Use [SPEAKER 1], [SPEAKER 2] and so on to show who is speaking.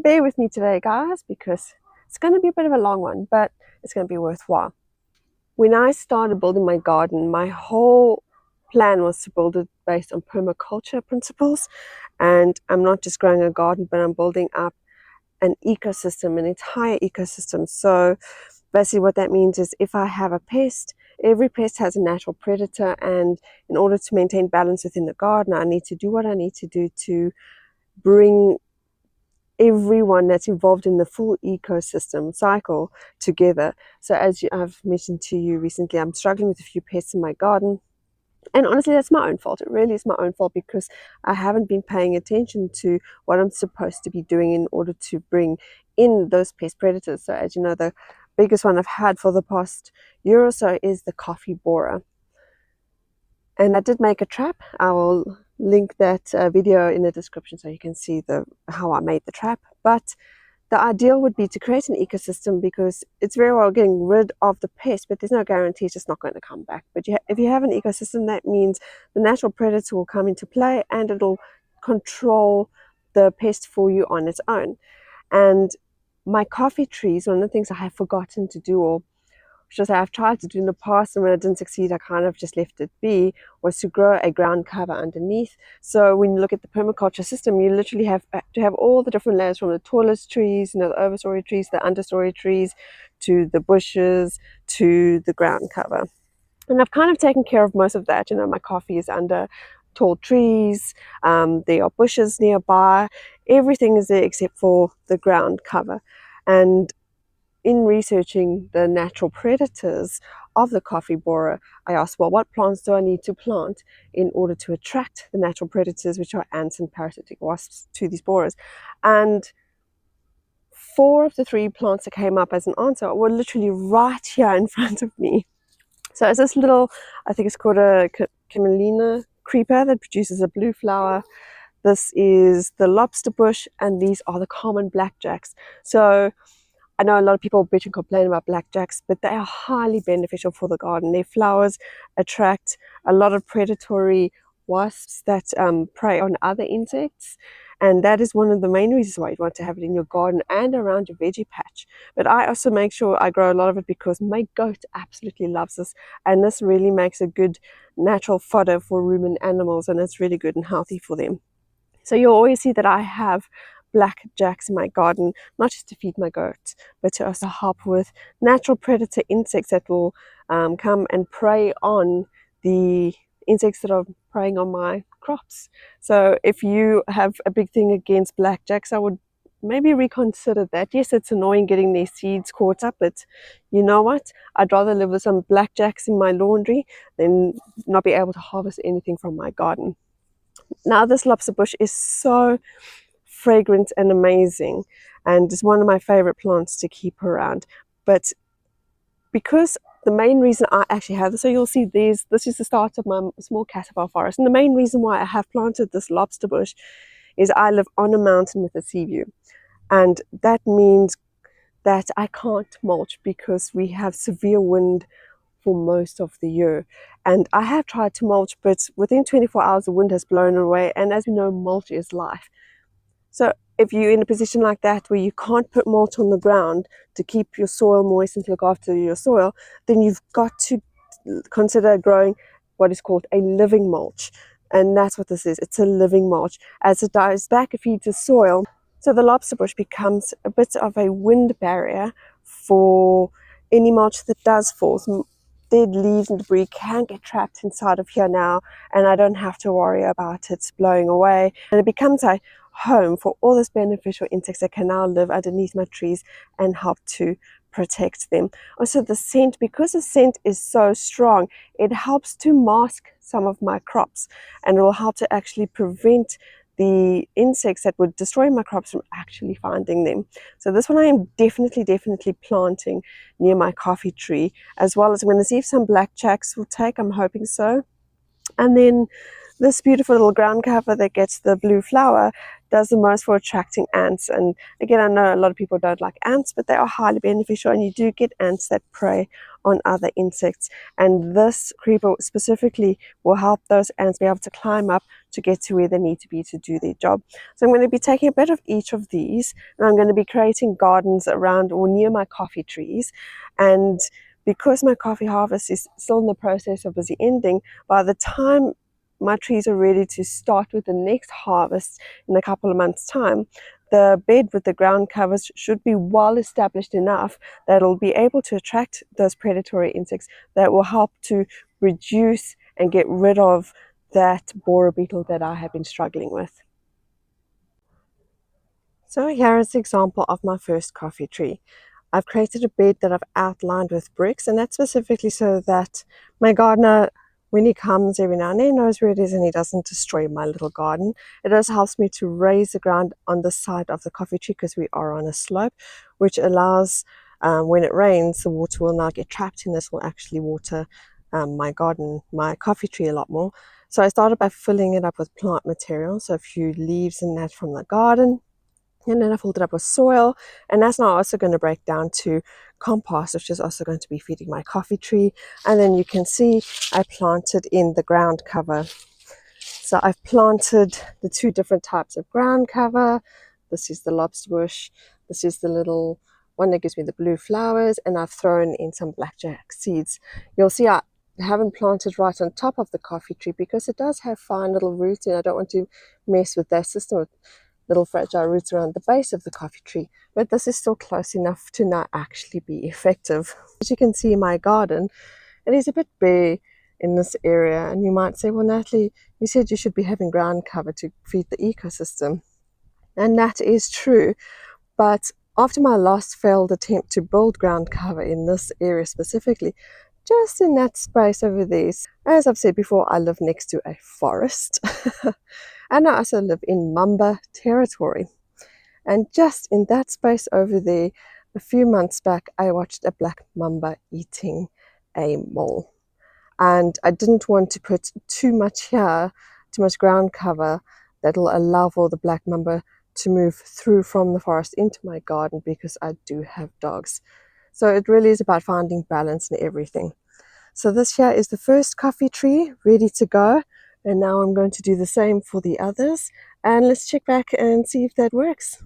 [SPEAKER 1] bear with me today, guys, because it's going to be a bit of a long one, but it's going to be worthwhile. When I started building my garden, my whole plan was to build it based on permaculture principles. And I'm not just growing a garden, but I'm building up an ecosystem, an entire ecosystem. So basically what that means is if I have a pest, every pest has a natural predator, and in order to maintain balance within the garden, I need to do what I need to do to bring everyone that's involved in the full ecosystem cycle together. So I've mentioned to you recently, I'm struggling with a few pests in my garden. And honestly, that's my own fault. It really is my own fault because I haven't been paying attention to what I'm supposed to be doing in order to bring in those pest predators. So as you know, the biggest one I've had for the past year or so is the coffee borer. And I did make a trap. I will link that video in the description so you can see how I made the trap. But the ideal would be to create an ecosystem, because it's very well getting rid of the pest, but there's no guarantee it's just not going to come back. But if you have an ecosystem, that means the natural predator will come into play and it'll control the pest for you on its own. And my coffee trees, one of the things I have forgotten to do, or just I've tried to do in the past, and when I didn't succeed, I kind of just left it be, was to grow a ground cover underneath. So when you look at the permaculture system, you literally have to have all the different layers, from the tallest trees, the overstory trees, the understory trees, to the bushes, to the ground cover. And I've kind of taken care of most of that. My coffee is under tall trees, there are bushes nearby, everything is there except for the ground cover. And in researching the natural predators of the coffee borer, I asked, well, what plants do I need to plant in order to attract the natural predators, which are ants and parasitic wasps, to these borers? And 4 of the 3 plants that came up as an answer were literally right here in front of me. So it's this little, I think it's called a camelina creeper that produces a blue flower. This is the lobster bush, and these are the common blackjacks. So I know a lot of people bitch and complain about blackjacks, but they are highly beneficial for the garden. Their flowers attract a lot of predatory wasps that prey on other insects, and that is one of the main reasons why you want to have it in your garden and around your veggie patch. But I also make sure I grow a lot of it because my goat absolutely loves this, and this really makes a good natural fodder for ruminant animals, and it's really good and healthy for them. So you'll always see that I have blackjacks in my garden, not just to feed my goats, but to also help with natural predator insects that will come and prey on the insects that are preying on my crops. So if you have a big thing against blackjacks, I would maybe reconsider that. Yes, it's annoying getting their seeds caught up, but you know what? I'd rather live with some blackjacks in my laundry than not be able to harvest anything from my garden. Now, this lobster bush is so fragrant and amazing, and it's one of my favorite plants to keep around. But because the main reason I actually have this, so you'll see this is the start of my small cassava forest, and the main reason why I have planted this lobster bush is I live on a mountain with a sea view, and that means that I can't mulch because we have severe wind for most of the year. And I have tried to mulch, but within 24 hours the wind has blown away, and as we know, mulch is life. So if you're in a position like that where you can't put mulch on the ground to keep your soil moist and to look after your soil, then you've got to consider growing what is called a living mulch. And that's what this is. It's a living mulch. As it dies back, it feeds the soil. So the lobster bush becomes a bit of a wind barrier for any mulch that does fall. So dead leaves and debris can get trapped inside of here now, and I don't have to worry about it blowing away. And it becomes a home for all those beneficial insects that can now live underneath my trees and help to protect them. Also, the scent, because the scent is so strong, it helps to mask some of my crops, and it will help to actually prevent the insects that would destroy my crops from actually finding them. So this one I am definitely planting near my coffee tree, as well as I'm going to see if some blackjacks will take. I'm hoping so. And then this beautiful little ground cover that gets the blue flower does the most for attracting ants. And again, I know a lot of people don't like ants, but they are highly beneficial, and you do get ants that prey on other insects. And this creeper specifically will help those ants be able to climb up to get to where they need to be to do their job. So I'm going to be taking a bit of each of these, and I'm going to be creating gardens around or near my coffee trees. And because my coffee harvest is still in the process of busy ending, by the time my trees are ready to start with the next harvest in a couple of months' time, the bed with the ground covers should be well established enough that it'll be able to attract those predatory insects that will help to reduce and get rid of that borer beetle that I have been struggling with. So here is an example of my first coffee tree. I've created a bed that I've outlined with bricks, and that's specifically so that my gardener, when he comes every now and then, knows where it is and he doesn't destroy my little garden. It also helps me to raise the ground on the side of the coffee tree because we are on a slope, which allows, when it rains, the water will now get trapped in this, will actually water my garden, my coffee tree a lot more. So I started by filling it up with plant material, so a few leaves and that from the garden. And then I filled it up with soil, and that's now also going to break down to compost, which is also going to be feeding my coffee tree. And then you can see I planted in the ground cover. So I've planted the two different types of ground cover. This is the lobster bush. This is the little one that gives me the blue flowers, and I've thrown in some blackjack seeds. You'll see I haven't planted right on top of the coffee tree because it does have fine little roots, and I don't want to mess with that system with little fragile roots around the base of the coffee tree, but this is still close enough to not actually be effective. As you can see in my garden, it is a bit bare in this area, and you might say, well, Natalie, you said you should be having ground cover to feed the ecosystem, and that is true. But after my last failed attempt to build ground cover in this area specifically, just in that space over there, as I've said before, I live next to a forest. And I also live in Mamba territory. And just in that space over there, a few months back, I watched a black mamba eating a mole. And I didn't want to put too much here, too much ground cover that'll allow for the black mamba to move through from the forest into my garden because I do have dogs. So it really is about finding balance in everything. So this here is the first coffee tree ready to go. And now I'm going to do the same for the others. And let's check back and see if that works.